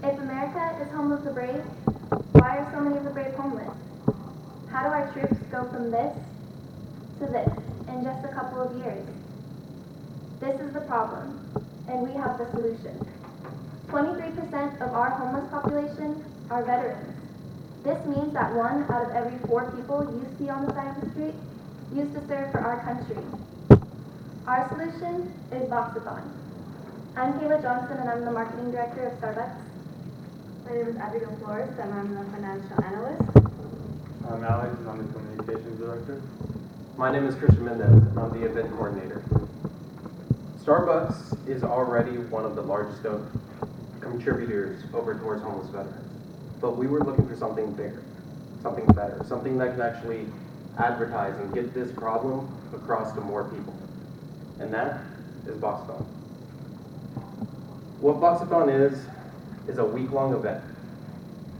If America is home of the brave, why are so many of the brave homeless? How do our troops go from this to this in just a couple of years? This is the problem, and we have the solution. 23% of our homeless population are veterans. This means that 1 out of every 4 people you see on the side of the street used to serve for our country. Our solution is Boxathon. I'm Kayla Johnson, and I'm the marketing director of Starbucks. My name is Abigail Flores, and I'm the financial analyst. I'm Alex, and I'm the communications director. My name is Christian Mendez, and I'm the event coordinator. Starbucks is already one of the largest contributors over towards homeless veterans. But we were looking for something bigger, something better, something that can actually advertise and get this problem across to more people. And that is Boxathon. What Boxathon is a week-long event,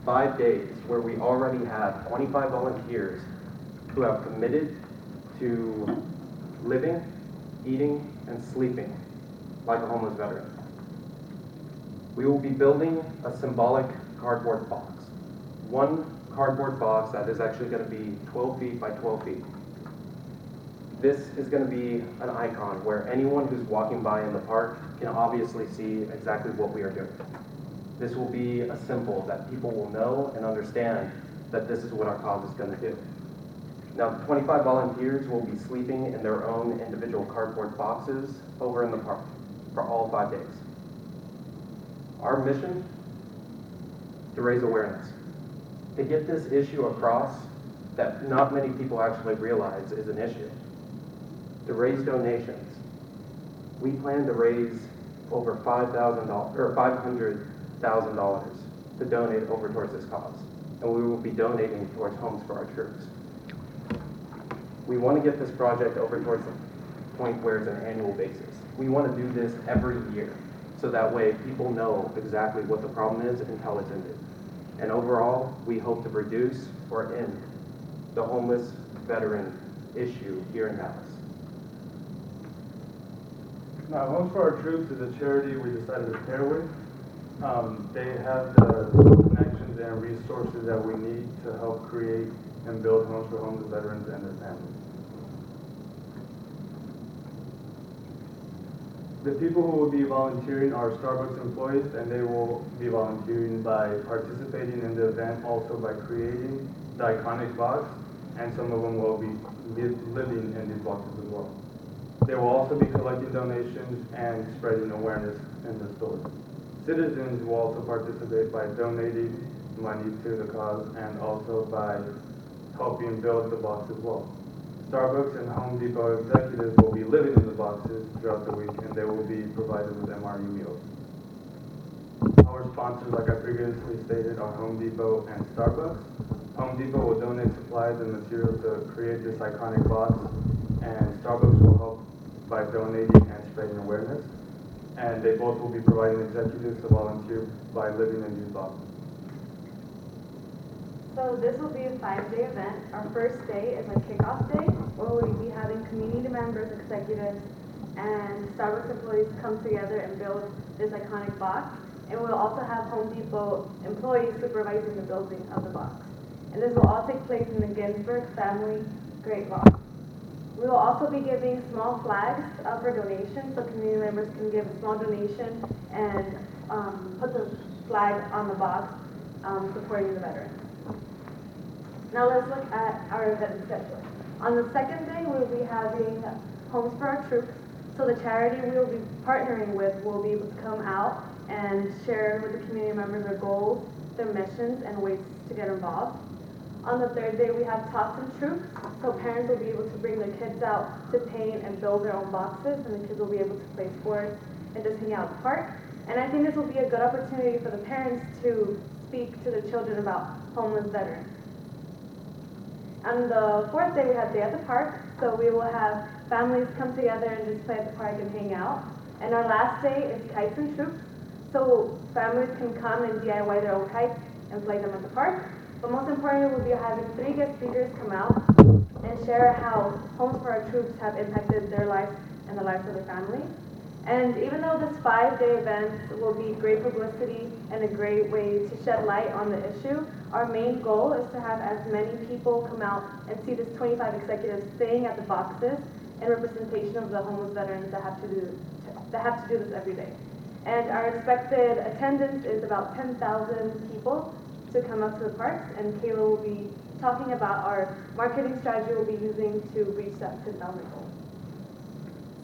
5 days, where we already have 25 volunteers who have committed to living, eating, and sleeping like a homeless veteran. We will be building a symbolic cardboard box. One cardboard box that is actually going to be 12 feet by 12 feet. This is going to be an icon where anyone who's walking by in the park can obviously see exactly what we are doing. This will be a symbol that people will know and understand that this is what our cause is going to do. Now, the 25 volunteers will be sleeping in their own individual cardboard boxes over in the park for all 5 days. Our mission, to raise awareness, to get this issue across that not many people actually realize is an issue, to raise donations. We plan to raise over $500,000 to donate over towards this cause, and we will be donating towards homes for our troops. We want to get this project over towards the point where it's an annual basis. We want to do this every year, so that way people know exactly what the problem is until it's ended. And overall, we hope to reduce or end the homeless veteran issue here in Dallas. Now, Homes for Our Troops is a charity we decided to pair with. They have the connections and resources that we need to help create and build homes for homeless veterans and their families. The people who will be volunteering are Starbucks employees, and they will be volunteering by participating in the event, also by creating the iconic box, and some of them will be living in these boxes as well. They will also be collecting donations and spreading awareness in the stores. Citizens will also participate by donating money to the cause and also by helping build the box as well. Starbucks and Home Depot executives will be living in the boxes throughout the week, and they will be provided with MRE meals. Our sponsors, like I previously stated, are Home Depot and Starbucks. Home Depot will donate supplies and materials to create this iconic box, and Starbucks will help by donating and spreading awareness. And they both will be providing executives to volunteer by living in these boxes. So this will be a 5-day event. Our first day is a kickoff day, where we'll be having community members, executives, and Starbucks employees come together and build this iconic box. And we'll also have Home Depot employees supervising the building of the box. And this will all take place in the Ginsburg Family Great Rock. We will also be giving small flags for donations, so community members can give a small donation and put the flag on the box supporting the veterans. Now let's look at our event schedule. On the second day, we'll be having Homes for Our Troops. So the charity we will be partnering with will be able to come out and share with the community members their goals, their missions, and ways to get involved. On the third day, we have Tots and Troops. So parents will be able to bring their kids out to paint and build their own boxes, and the kids will be able to play sports and just hang out at the park. And I think this will be a good opportunity for the parents to speak to the children about homeless veterans. On the fourth day, we have Day at the Park. So we will have families come together and just play at the park and hang out. And our last day is Kites and Troops. So families can come and DIY their own kites and play them at the park. But most importantly, we'll be having 3 guest speakers come out and share how Homes for Our Troops have impacted their lives and the lives of their families. And even though this 5-day event will be great publicity and a great way to shed light on the issue, our main goal is to have as many people come out and see this 25 executives staying at the boxes in representation of the homeless veterans that have to do this every day. And our expected attendance is about 10,000 people to come up to the parks, and Kayla will be talking about our marketing strategy we'll be using to reach that 10,000 goal.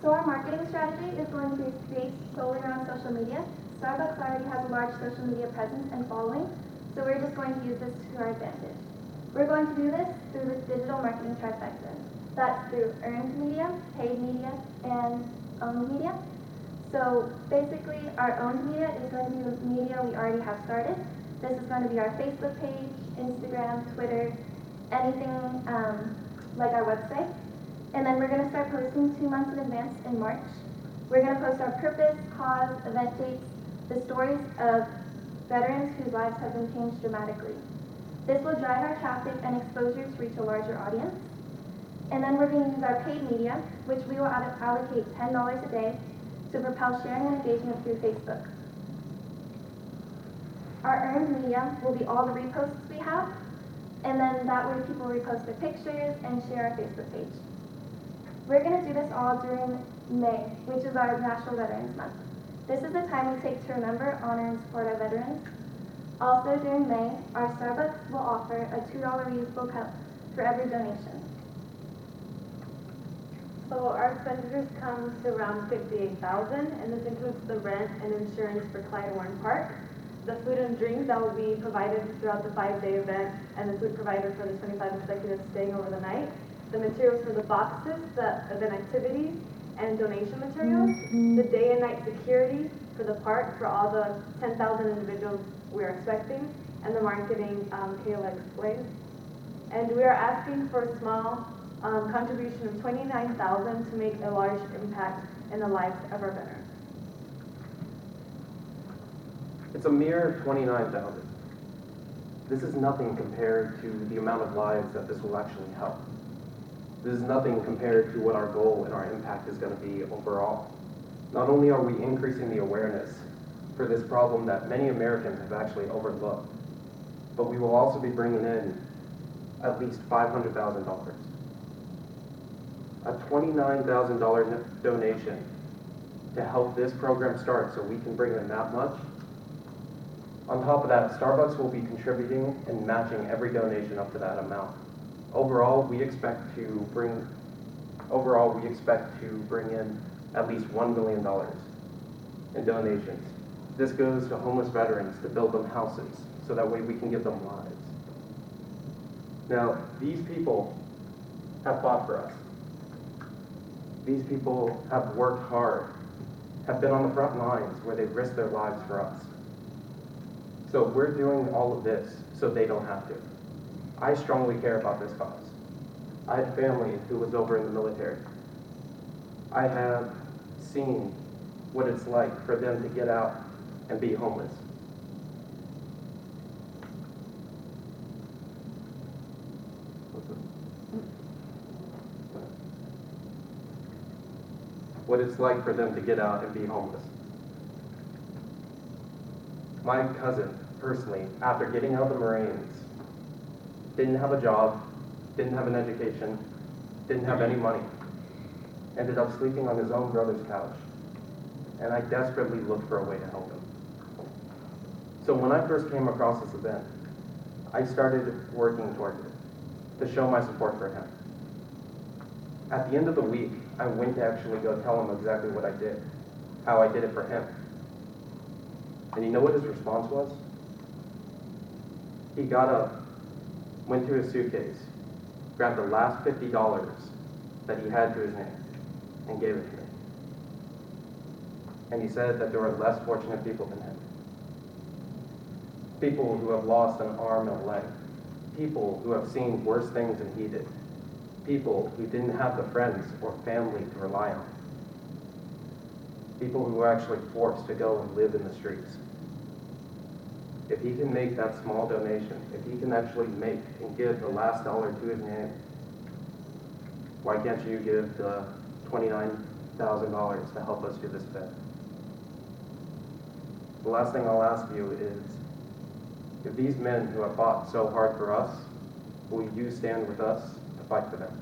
So our marketing strategy is going to be based solely around social media. Starbucks already has a large social media presence and following, so we're just going to use this to our advantage. We're going to do this through this digital marketing trifecta. That's through earned media, paid media, and owned media. So basically, our owned media is going to be the media we already have started. This is going to be our Facebook page, Instagram, Twitter, anything like our website. And then we're going to start posting 2 months in advance in March. We're going to post our purpose, cause, event dates, the stories of veterans whose lives have been changed dramatically. This will drive our traffic and exposure to reach a larger audience. And then we're going to use our paid media, which we will allocate $10 a day to propel sharing and engagement through Facebook. Our earned media will be all the reposts we have, and then that way people repost their pictures and share our Facebook page. We're going to do this all during May, which is our National Veterans Month. This is the time we take to remember, honor, and support our veterans. Also during May, our Starbucks will offer a $2 reusable cup for every donation. So our expenditures come to around $58,000, and this includes the rent and insurance for Clyde Warren Park, the food and drinks that will be provided throughout the 5-day event, and the food provided for the 25 executives staying over the night, the materials for the boxes, the event activities, and donation materials, the day and night security for the park for all the 10,000 individuals we're expecting, and the marketing Kayla explained. And we are asking for a small contribution of $29,000 to make a large impact in the lives of our veterans. It's a mere $29,000. This is nothing compared to the amount of lives that this will actually help. This is nothing compared to what our goal and our impact is going to be overall. Not only are we increasing the awareness for this problem that many Americans have actually overlooked, but we will also be bringing in at least $500,000. A $29,000 donation to help this program start so we can bring in that much. On top of that, Starbucks will be contributing and matching every donation up to that amount. Overall, we expect to bring in at least $1 million in donations. This goes to homeless veterans to build them houses, so that way we can give them lives. Now, these people have fought for us. These people have worked hard, have been on the front lines where they've risked their lives for us. So we're doing all of this so they don't have to. I strongly care about this cause. I had family who was over in the military. I have seen what it's like for them to get out and be homeless. What it's like for them to get out and be homeless. My cousin, personally, after getting out of the Marines, didn't have a job, didn't have an education, didn't have any money, ended up sleeping on his own brother's couch, and I desperately looked for a way to help him. So when I first came across this event, I started working towards it to show my support for him. At the end of the week, I went to actually go tell him exactly what I did, how I did it for him. And you know what his response was? He got up, went to his suitcase, grabbed the last $50 that he had to his name, and gave it to me. And he said that there were less fortunate people than him. People who have lost an arm and a leg. People who have seen worse things than he did. People who didn't have the friends or family to rely on. People who were actually forced to go and live in the streets. If he can make that small donation, if he can actually make and give the last dollar to his name, why can't you give the $29,000 $50,000 to help us do this event. The last thing I'll ask you is, if these men who have fought so hard for us, will you stand with us to fight for them?